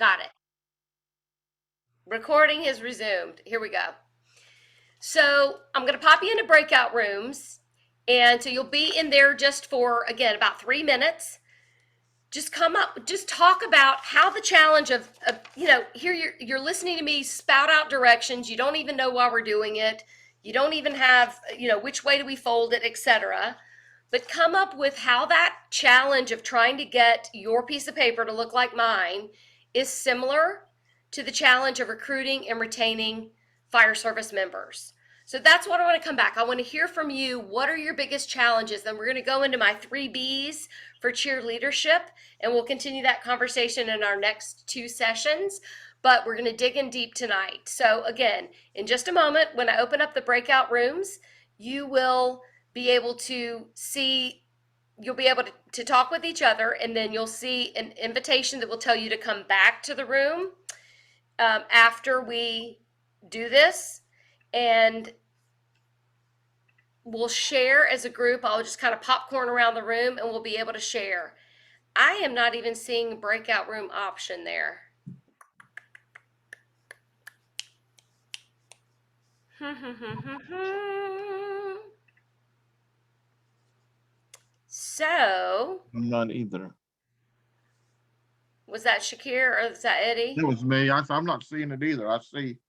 Got it. Recording has resumed. Here we go. So I'm going to pop you into breakout rooms. And so you'll be in there just for, again, about 3 minutes. Just come up, just talk about how the challenge of here you're listening to me spout out directions. You don't even know why we're doing it. You don't even have, which way do we fold it, etc. But come up with how that challenge of trying to get your piece of paper to look like mine is similar to the challenge of recruiting and retaining fire service members. So that's what I want to come back. I want to hear from you. What are your biggest challenges? Then we're going to go into my 3 B's for cheer leadership, and we'll continue that conversation in our next 2 sessions. But we're going to dig in deep tonight. So again, in just a moment, when I open up the breakout rooms, you will be able to see, you'll be able to talk with each other, and then you'll see an invitation that will tell you to come back to the room after we do this, and we'll share as a group. I'll just kind of popcorn around the room and we'll be able to share. I am not even seeing a breakout room option there. So. None either. Was that Shakir or is that Eddie? It was me. I'm not seeing it either. I see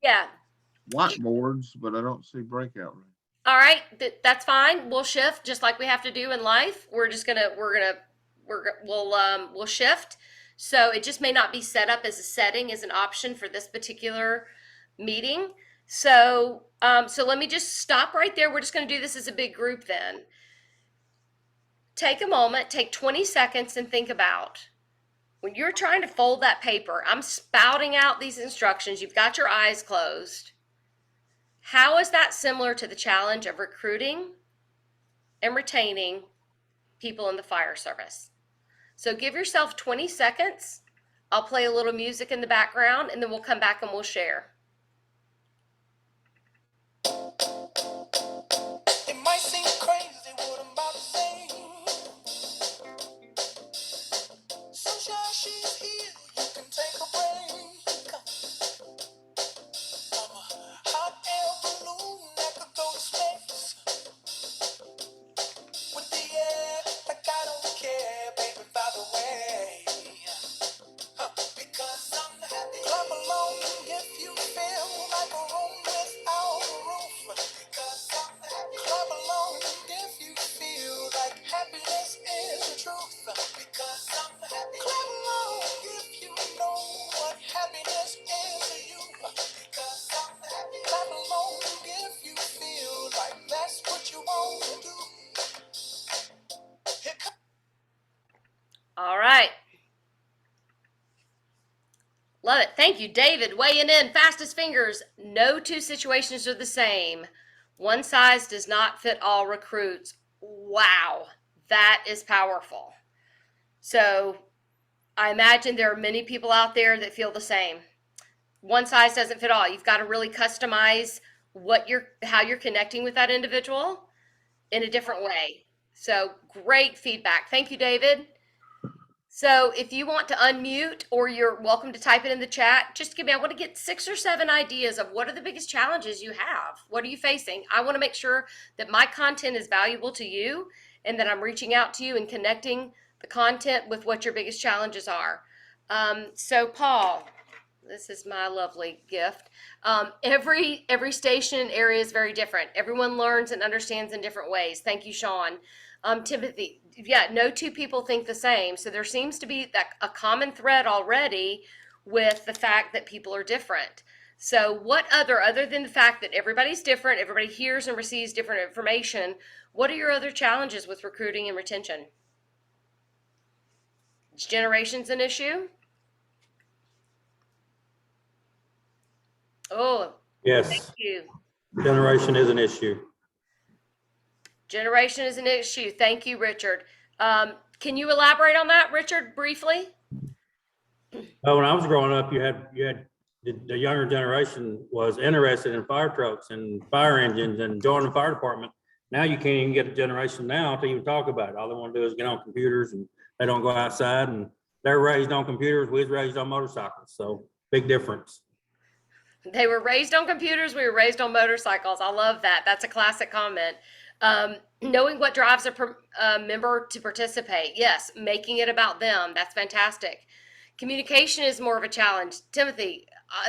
whiteboards, but I don't see breakout rooms. All right, that's fine. We'll shift just like we have to do in life. We'll shift. So it just may not be set up as a setting, as an option for this particular meeting. So let me just stop right there. We're just going to do this as a big group then. Take a moment, take 20 seconds and think about when you're trying to fold that paper. I'm spouting out these instructions. You've got your eyes closed. How is that similar to the challenge of recruiting and retaining people in the fire service? So give yourself 20 seconds. I'll play a little music in the background and then we'll come back and we'll share. It might seem crazy what I'm about to say. Sunshine, she's here. You can take a break. I'm a hot air balloon that could go to space. With the air, like I don't care, baby, by the way. Because I'm happy. Clap along if you feel like a room without a roof. Because I'm happy. Clap along if you feel like happiness is the truth. Because I'm happy. Clap along if you know what happiness is to you. Because I'm happy. Clap along if you feel like that's what you want to do. All right. Love it. Thank you, David. Weighing in, fastest fingers. No 2 situations are the same. One size does not fit all recruits. Wow, that is powerful. So I imagine there are many people out there that feel the same. One size doesn't fit all. You've got to really customize how you're connecting with that individual in a different way. So great feedback. Thank you, David. So if you want to unmute or you're welcome to type it in the chat, just I want to get 6 or 7 ideas of what are the biggest challenges you have. What are you facing? I want to make sure that my content is valuable to you and that I'm reaching out to you and connecting the content with what your biggest challenges are. So Paul, this is my lovely gift. Every station area is very different. Everyone learns and understands in different ways. Thank you, Sean. Timothy, no 2 people think the same. So there seems to be a common thread already with the fact that people are different. So what other than the fact that everybody's different, everybody hears and receives different information, what are your other challenges with recruiting and retention? Is generation's an issue? Oh, yes. Thank you. Generation is an issue. Generation is an issue. Thank you, Richard. Can you elaborate on that, Richard, briefly? Well, when I was growing up, you had the younger generation was interested in fire trucks and fire engines and joining the fire department. Now you can't even get a generation now to even talk about it. All they want to do is get on computers and they don't go outside. And They're raised on computers, we was raised on motorcycles, so big difference. They were raised on computers. We were raised on motorcycles. I love that. That's a classic comment. Knowing what drives a member to participate. Yes, making it about them. That's fantastic. Communication is more of a challenge. Timothy,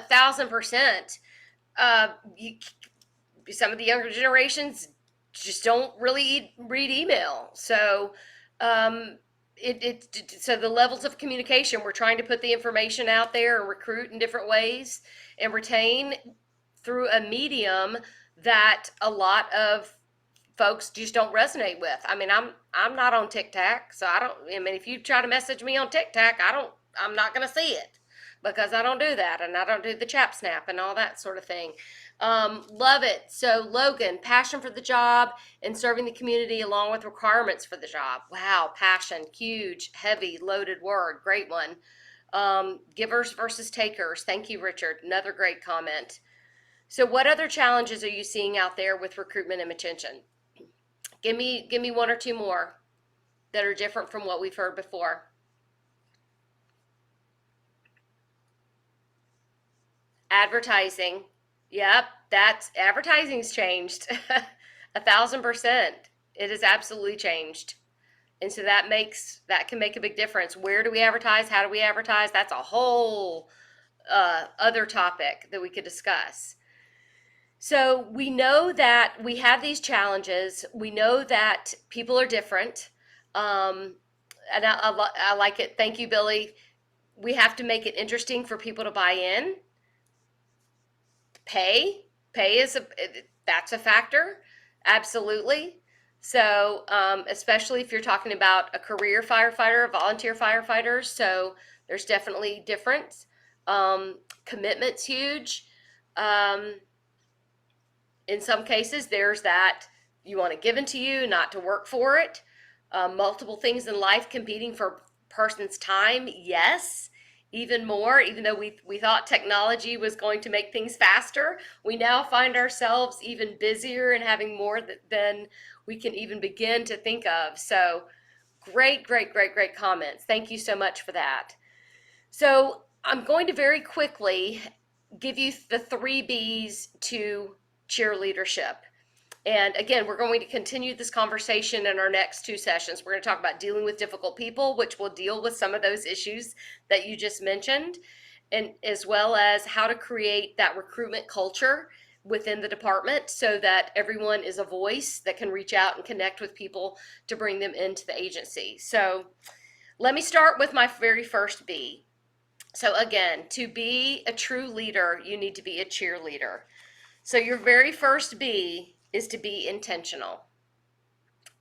1,000%. Some of the younger generations just don't really read email. So, so the levels of communication, we're trying to put the information out there and recruit in different ways and retain through a medium that a lot of folks just don't resonate with. I mean, I'm not on TikTok, so I mean, if you try to message me on TikTok, I'm not going to see it because I don't do that, and I don't do the chat snap and all that sort of thing. Love it. So Logan, passion for the job and serving the community along with requirements for the job. Wow, passion, huge, heavy, loaded word. Great one. Givers versus takers. Thank you, Richard. Another great comment. So what other challenges are you seeing out there with recruitment and retention? Give me one or two more that are different from what we've heard before. Advertising. Yep, advertising's changed. 1,000%. It has absolutely changed. And so that can make a big difference. Where do we advertise? How do we advertise? That's a whole other topic that we could discuss. So we know that we have these challenges. We know that people are different. And I like it. Thank you, Billy. We have to make it interesting for people to buy in. Pay that's a factor. Absolutely. So, especially if you're talking about a career firefighter, volunteer firefighters. So there's definitely difference. Commitment's huge. In some cases, there's that you want it given to you, not to work for it. Multiple things in life competing for a person's time. Yes. Even more, even though we thought technology was going to make things faster, we now find ourselves even busier and having more than we can even begin to think of. So great comments. Thank you so much for that. So I'm going to very quickly give you the 3 B's to cheerleadership. And again, we're going to continue this conversation in our next 2 sessions. We're going to talk about dealing with difficult people, which will deal with some of those issues that you just mentioned, and as well as how to create that recruitment culture within the department so that everyone is a voice that can reach out and connect with people to bring them into the agency. So let me start with my very first B. So again, to be a true leader, you need to be a cheerleader. So your very first B is to be intentional.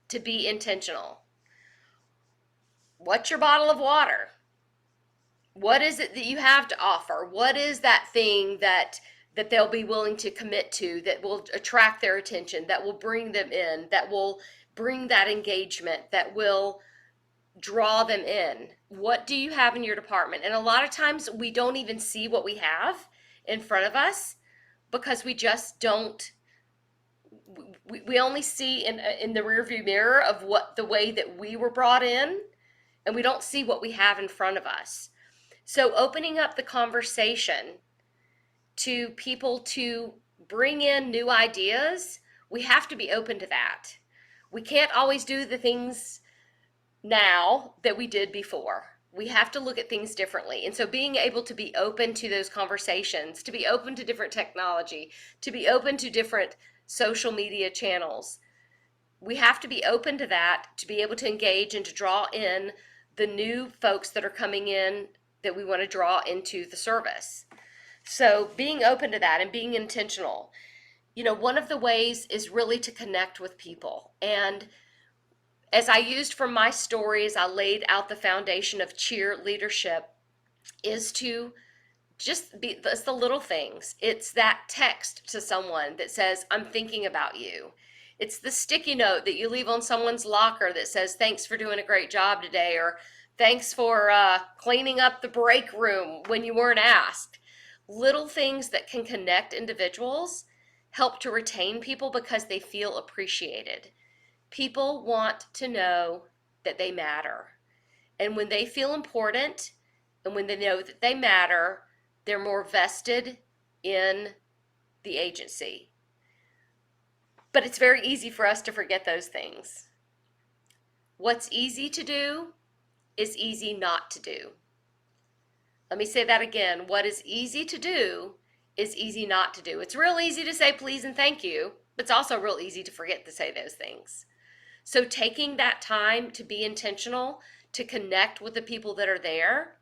To be intentional. What's your bottle of water? What is it that you have to offer? What is that thing that they'll be willing to commit to, that will attract their attention, that will bring them in, that will bring that engagement, that will draw them in? What do you have in your department? And a lot of times we don't even see what we have in front of us because we just don't. We only see in the rearview mirror of what the way that we were brought in, and we don't see what we have in front of us. So opening up the conversation to people to bring in new ideas, we have to be open to that. We can't always do the things now that we did before. We have to look at things differently. And so being able to be open to those conversations, to be open to different technology, to be open to different social media channels, we have to be open to that to be able to engage and to draw in the new folks that are coming in that we want to draw into the service. So being open to that and being intentional. You know, one of the ways is really to connect with people. And as I used from my stories, I laid out the foundation of cheer leadership is to just be, it's the little things. It's that text to someone that says, I'm thinking about you. It's the sticky note that you leave on someone's locker that says, thanks for doing a great job today, or thanks for cleaning up the break room when you weren't asked. Little things that can connect individuals help to retain people because they feel appreciated. People want to know that they matter. And when they feel important and when they know that they matter, they're more vested in the agency. But it's very easy for us to forget those things. What's easy to do is easy not to do. Let me say that again. What is easy to do is easy not to do. It's real easy to say please and thank you, but it's also real easy to forget to say those things. So taking that time to be intentional, to connect with the people that are there,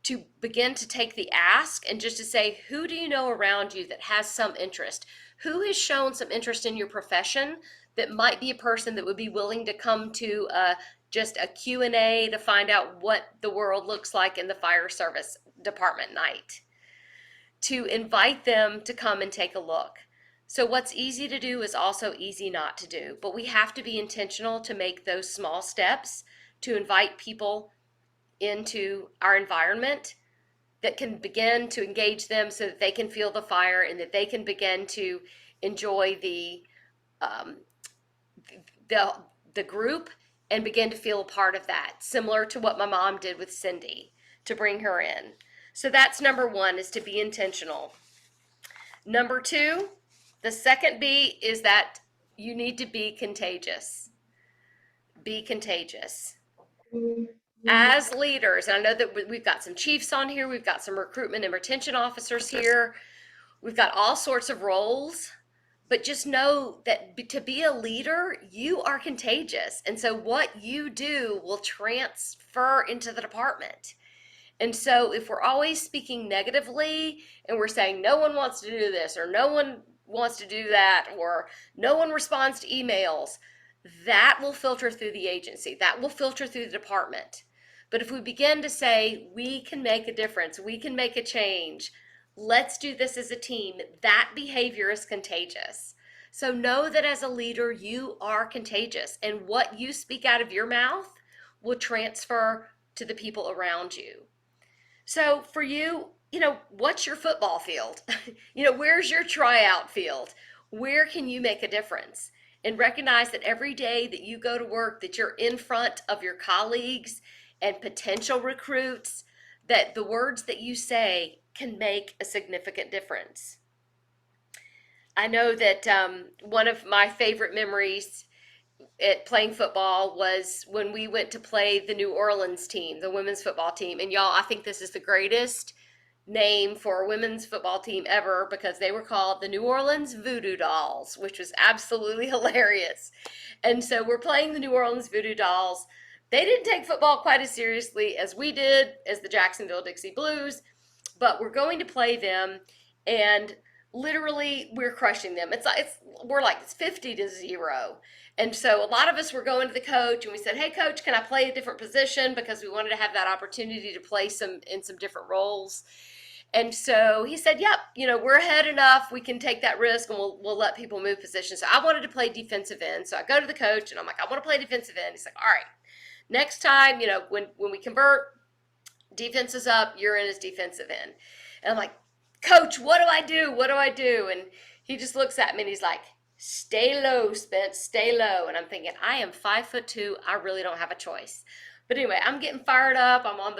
to begin to take the ask and just to say, who do you know around you that has some interest? Who has shown some interest in your profession that might be a person that would be willing to come to just a Q&A to find out what the world looks like in the fire service department night? To invite them to come and take a look. So what's easy to do is also easy not to do, but we have to be intentional to make those small steps to invite people into our environment that can begin to engage them so that they can feel the fire and that they can begin to enjoy the group and begin to feel a part of that, similar to what my mom did with Cindy to bring her in. So that's number one, is to be intentional. Number two, the second B is that you need to be contagious. Be contagious. As leaders, and I know that we've got some chiefs on here, we've got some recruitment and retention officers here, we've got all sorts of roles, but just know that to be a leader, you are contagious. And so what you do will transfer into the department. And so if we're always speaking negatively and we're saying no one wants to do this or no one wants to do that or no one responds to emails, that will filter through the agency. That will filter through the department. But if we begin to say we can make a difference, we can make a change, let's do this as a team, that behavior is contagious. So know that as a leader, you are contagious, and what you speak out of your mouth will transfer to the people around you. So for you, what's your football field? Where's your tryout field? Where can you make a difference? And recognize that every day that you go to work, that you're in front of your colleagues and potential recruits, that the words that you say can make a significant difference. I know that one of my favorite memories at playing football was when we went to play the New Orleans team, the women's football team. And y'all, I think this is the greatest name for a women's football team ever, because they were called the New Orleans Voodoo Dolls, which was absolutely hilarious. And so we're playing the New Orleans Voodoo Dolls. They didn't take football quite as seriously as we did, as the Jacksonville Dixie Blues, but we're going to play them, and literally we're crushing them. It's 50-0. And so a lot of us were going to the coach and we said, hey coach, can I play a different position? Because we wanted to have that opportunity to play in some different roles. And so he said, yep, we're ahead enough. We can take that risk and we'll let people move positions. So I wanted to play defensive end. So I go to the coach and I'm like, I want to play defensive end. He's like, all right, next time, when we convert, defense is up, you're in as defensive end. And I'm like, coach, what do I do? What do I do? And he just looks at me and he's like, stay low, Spence, stay low. And I'm thinking, I am 5'2". I really don't have a choice. But anyway, I'm getting fired up. I'm on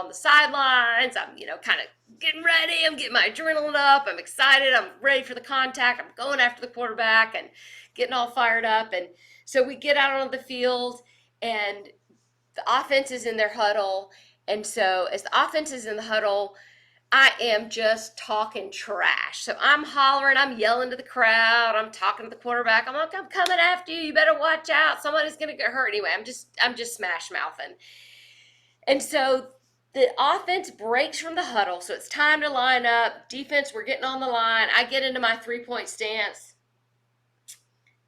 the sidelines. I'm, kind of getting ready. I'm getting my adrenaline up. I'm excited. I'm ready for the contact. I'm going after the quarterback and getting all fired up. And so we get out on the field and the offense is in their huddle. And so as the offense is in the huddle, I am just talking trash. So I'm hollering, I'm yelling to the crowd, I'm talking to the quarterback. I'm like, I'm coming after you. You better watch out. Somebody's going to get hurt. Anyway, I'm just smash mouthing. And so the offense breaks from the huddle. So it's time to line up. Defense, we're getting on the line. I get into my 3-point stance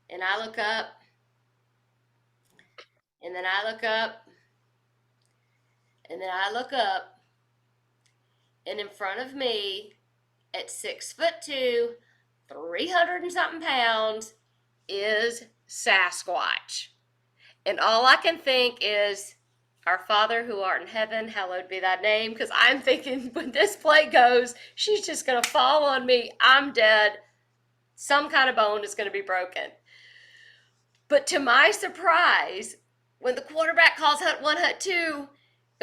and I look up and then I look up and then I look up. And in front of me, at 6'2", 300 and something pounds, is Sasquatch. And all I can think is, our Father who art in heaven, hallowed be thy name. Because I'm thinking, when this play goes, she's just going to fall on me. I'm dead. Some kind of bone is going to be broken. But to my surprise, when the quarterback calls hut 1, hut 2,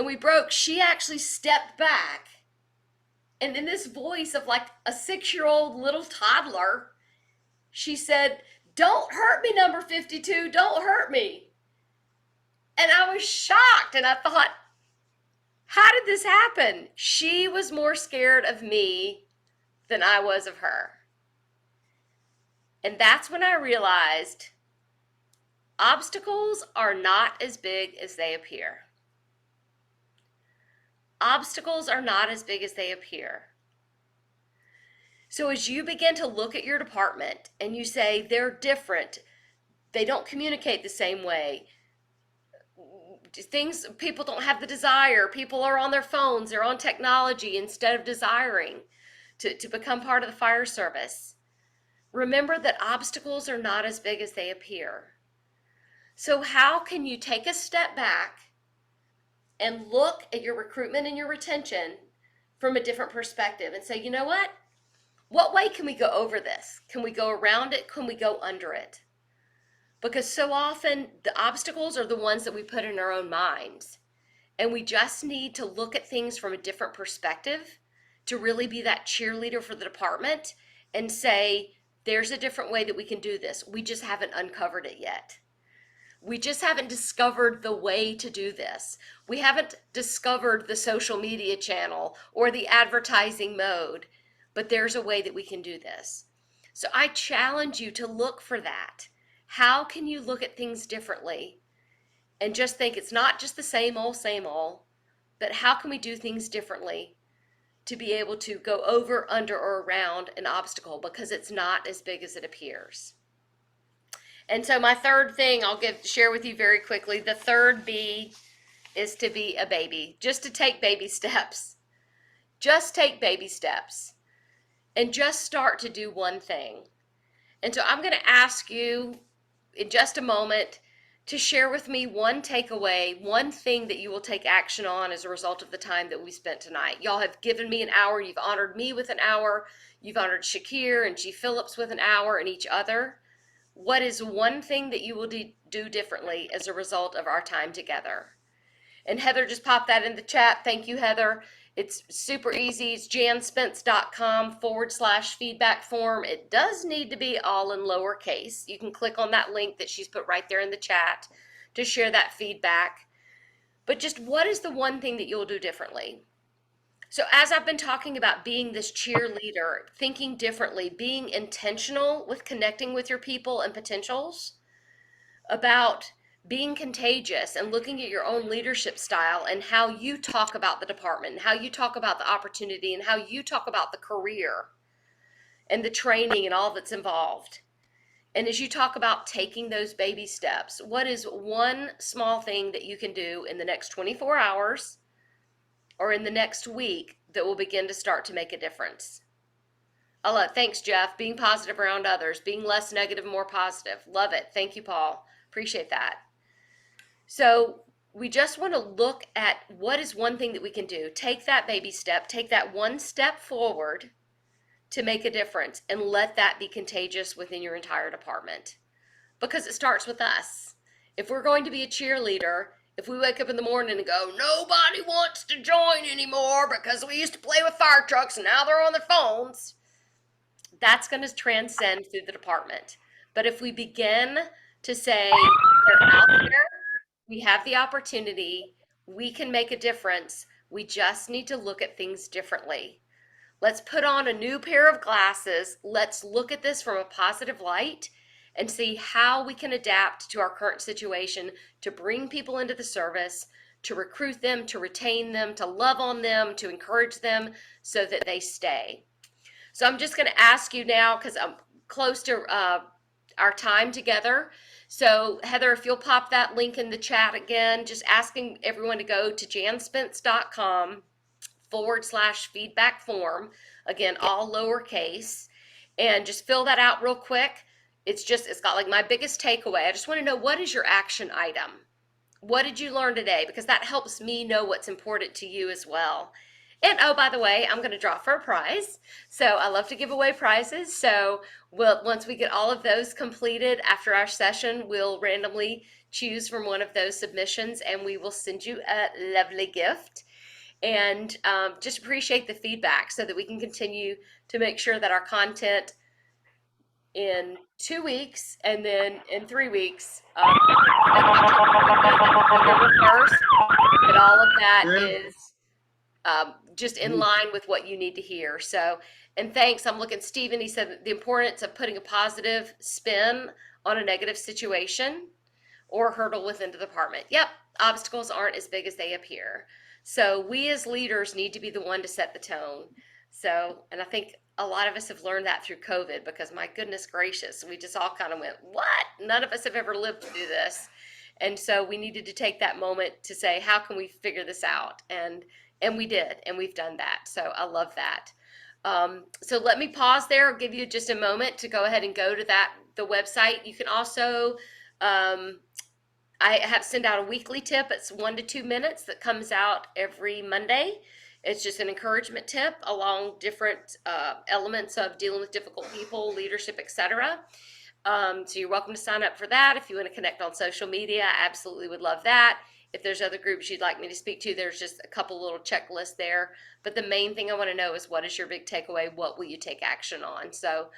and we broke, she actually stepped back. And in this voice of like a 6-year-old little toddler, she said, "Don't hurt me, number 52, don't hurt me." And I was shocked, and I thought, how did this happen? She was more scared of me than I was of her. And that's when I realized obstacles are not as big as they appear. Obstacles are not as big as they appear. So as you begin to look at your department and you say they're different, they don't communicate the same way, people don't have the desire, people are on their phones, they're on technology instead of desiring to become part of the fire service. Remember that obstacles are not as big as they appear. So how can you take a step back and look at your recruitment and your retention from a different perspective and say, you know what way can we go over this? Can we go around it? Can we go under it? Because so often the obstacles are the ones that we put in our own minds. And we just need to look at things from a different perspective to really be that cheerleader for the department and say, there's a different way that we can do this. We just haven't uncovered it yet. We just haven't discovered the way to do this. We haven't discovered the social media channel or the advertising mode, but there's a way that we can do this. So I challenge you to look for that. How can you look at things differently and just think it's not just the same old, but how can we do things differently to be able to go over, under, or around an obstacle, because it's not as big as it appears. And so my third thing I'll share with you very quickly, the third B is to be a baby, just to take baby steps. Just take baby steps and just start to do one thing. And so I'm going to ask you in just a moment to share with me one takeaway, one thing that you will take action on as a result of the time that we spent tonight. Y'all have given me an hour. You've honored me with an hour. You've honored Shakir and G. Phillips with an hour, and each other. What is one thing that you will do differently as a result of our time together? And Heather just popped that in the chat. Thank you, Heather. It's super easy. It's janspence.com/feedback form. It does need to be all in lowercase. You can click on that link that she's put right there in the chat to share that feedback. But just what is the one thing that you'll do differently? So as I've been talking about being this cheerleader, thinking differently, being intentional with connecting with your people and potentials, about being contagious and looking at your own leadership style and how you talk about the department, and how you talk about the opportunity, and how you talk about the career and the training and all that's involved. And as you talk about taking those baby steps, what is one small thing that you can do in the next 24 hours or in the next week that will begin to start to make a difference? Thanks, Jeff. Being positive around others, being less negative, more positive. Love it. Thank you, Paul. Appreciate that. So we just want to look at what is one thing that we can do. Take that baby step, take that one step forward to make a difference, and let that be contagious within your entire department. Because it starts with us. If we're going to be a cheerleader, if we wake up in the morning and go, nobody wants to join anymore because we used to play with fire trucks and now they're on their phones, that's going to transcend through the department. But if we begin to say, they're out there, we have the opportunity, we can make a difference, we just need to look at things differently. Let's put on a new pair of glasses. Let's look at this from a positive light and see how we can adapt to our current situation to bring people into the service, to recruit them, to retain them, to love on them, to encourage them so that they stay. So I'm just going to ask you now, because I'm close to our time together. So Heather, if you'll pop that link in the chat again, just asking everyone to go to janspence.com/feedback form. Again, all lowercase, and just fill that out real quick. It's got like my biggest takeaway. I just want to know, what is your action item? What did you learn today? Because that helps me know what's important to you as well. And oh, by the way, I'm going to draw for a prize. So I love to give away prizes. So once we get all of those completed after our session, we'll randomly choose from one of those submissions, and we will send you a lovely gift. And just appreciate the feedback so that we can continue to make sure that our content in 2 weeks and then in 3 weeks, November 1st, that all of that is just in line with what you need to hear. So, and thanks. I'm looking, Stephen, he said the importance of putting a positive spin on a negative situation or hurdle within the department. Yep, obstacles aren't as big as they appear. So we as leaders need to be the one to set the tone. So, and I think a lot of us have learned that through COVID, because my goodness gracious, we just all kind of went, what? None of us have ever lived to do this. And so we needed to take that moment to say, how can we figure this out? And we did, and we've done that. So I love that. So let me pause there. I'll give you just a moment to go ahead and go to the website. You can also, I have send out a weekly tip. It's 1 to 2 minutes that comes out every Monday. It's just an encouragement tip along different elements of dealing with difficult people, leadership, etc. So you're welcome to sign up for that. If you want to connect on social media, I absolutely would love that. If there's other groups you'd like me to speak to, there's just a couple little checklists there. But the main thing I want to know is, what is your big takeaway? What will you take action on? So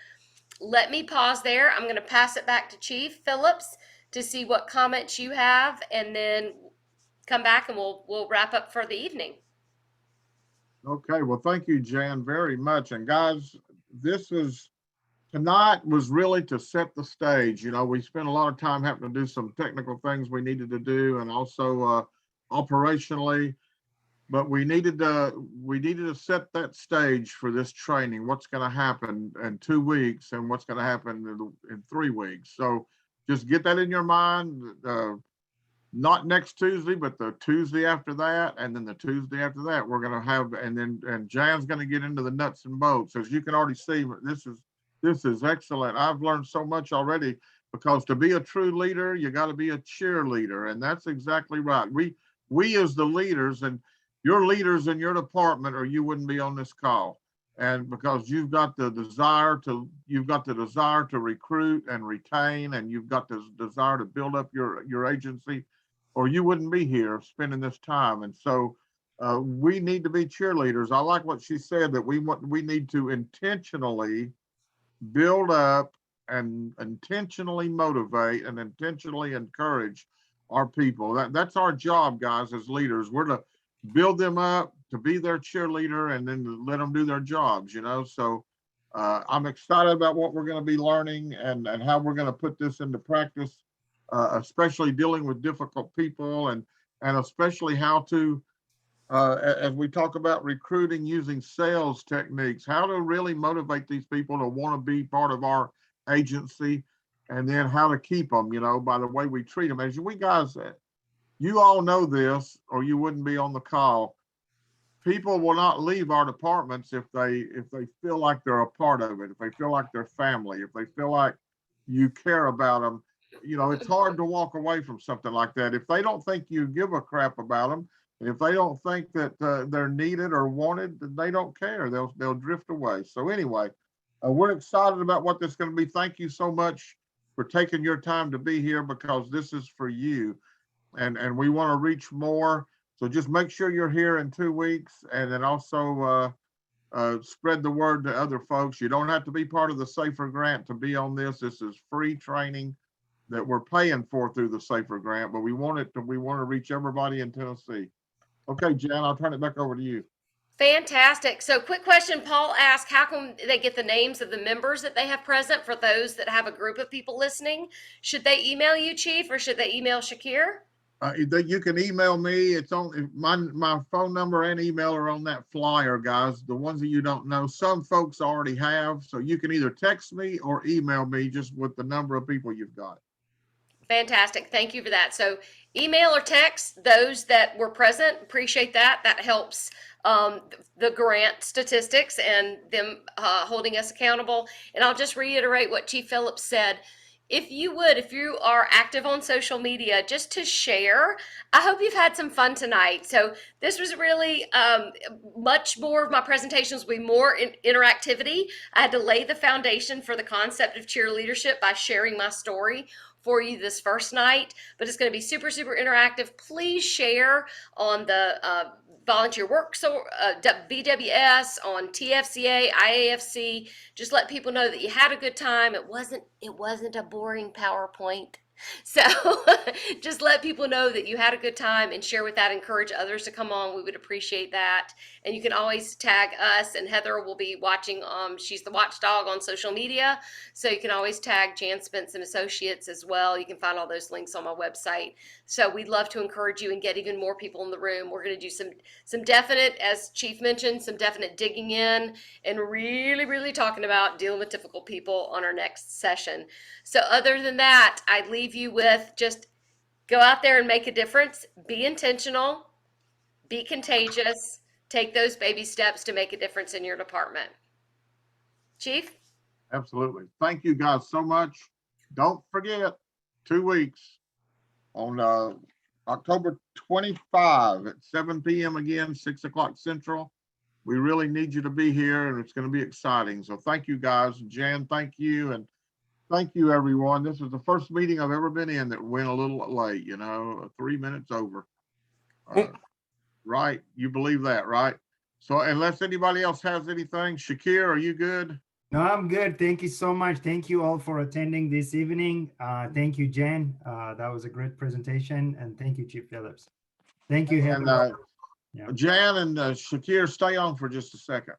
let me pause there. I'm going to pass it back to Chief Phillips to see what comments you have, and then come back and we'll wrap up for the evening. Okay, well, thank you, Jan, very much. And guys, tonight was really to set the stage. You know, we spent a lot of time having to do some technical things we needed to do, and also operationally, but we needed to set that stage for this training. What's going to happen in 2 weeks and what's going to happen in 3 weeks. So just get that in your mind. Not next Tuesday, but the Tuesday after that, and then the Tuesday after that, we're going to have, and Jan's going to get into the nuts and bolts. As you can already see, this is excellent. I've learned so much already, because to be a true leader, you got to be a cheerleader, and that's exactly right. We as the leaders, and your leaders in your department, or you wouldn't be on this call. And because you've got the desire to recruit and retain, and you've got the desire to build up your agency, or you wouldn't be here spending this time. And so we need to be cheerleaders. I like what she said, that we need to intentionally build up and intentionally motivate and intentionally encourage our people. That's our job, guys, as leaders. We're to build them up, to be their cheerleader, and then to let them do their jobs, you know. So I'm excited about what we're going to be learning, and how we're going to put this into practice, especially dealing with difficult people, and especially how to, as we talk about recruiting using sales techniques, how to really motivate these people to want to be part of our agency, and then how to keep them, you know, by the way we treat them. As we guys, you all know this, or you wouldn't be on the call. People will not leave our departments if they feel like they're a part of it, if they feel like they're family, if they feel like you care about them. You know, it's hard to walk away from something like that. If they don't think you give a crap about them, and if they don't think that they're needed or wanted, then they don't care. They'll drift away. So anyway, we're excited about what this is going to be. Thank you so much for taking your time to be here, because this is for you, and we want to reach more. So just make sure you're here in 2 weeks, and then also spread the word to other folks. You don't have to be part of the SAFER grant to be on this. This is free training that we're paying for through the SAFER grant, but we want to reach everybody in Tennessee. Okay, Jan, I'll turn it back over to you. Fantastic. So quick question, Paul asked, how can they get the names of the members that they have present for those that have a group of people listening? Should they email you, Chief, or should they email Shakir? You can email me. It's on my phone number and email are on that flyer, guys. The ones that you don't know, some folks already have. So you can either text me or email me, just with the number of people you've got. Fantastic. Thank you for that. So email or text those that were present. Appreciate that. That helps the grant statistics and them holding us accountable. And I'll just reiterate what Chief Phillips said. If you are active on social media, just to share, I hope you've had some fun tonight. So this was really much more of my presentations will be more interactivity. I had to lay the foundation for the concept of cheerleadership by sharing my story for you this first night, but it's going to be super, super interactive. Please share on the volunteer work, so VWS, on TFCA, IAFC. Just let people know that you had a good time. It wasn't a boring PowerPoint. So just let people know that you had a good time and share with that. Encourage others to come on. We would appreciate that. And you can always tag us, and Heather will be watching. She's the watchdog on social media. So you can always tag Jan Spence and Associates as well. You can find all those links on my website. So we'd love to encourage you and get even more people in the room. We're going to do some definite, as Chief mentioned, some definite digging in and really, really talking about dealing with difficult people on our next session. So other than that, I'd leave you with just go out there and make a difference. Be intentional, be contagious, take those baby steps to make a difference in your department. Chief? Absolutely. Thank you guys so much. Don't forget, 2 weeks on October 25 at 7 p.m. again, 6 o'clock Central. We really need you to be here, and it's going to be exciting. So thank you guys. Jan, thank you. And thank you, everyone. This is the first meeting I've ever been in that went a little late, 3 minutes over. Right? You believe that, right? So unless anybody else has anything, Shakir, are you good? No, I'm good. Thank you so much. Thank you all for attending this evening. Thank you, Jen. That was a great presentation. And thank you, Chief Phillips. Thank you, Heather. And Jan and Shakir, stay on for just a second.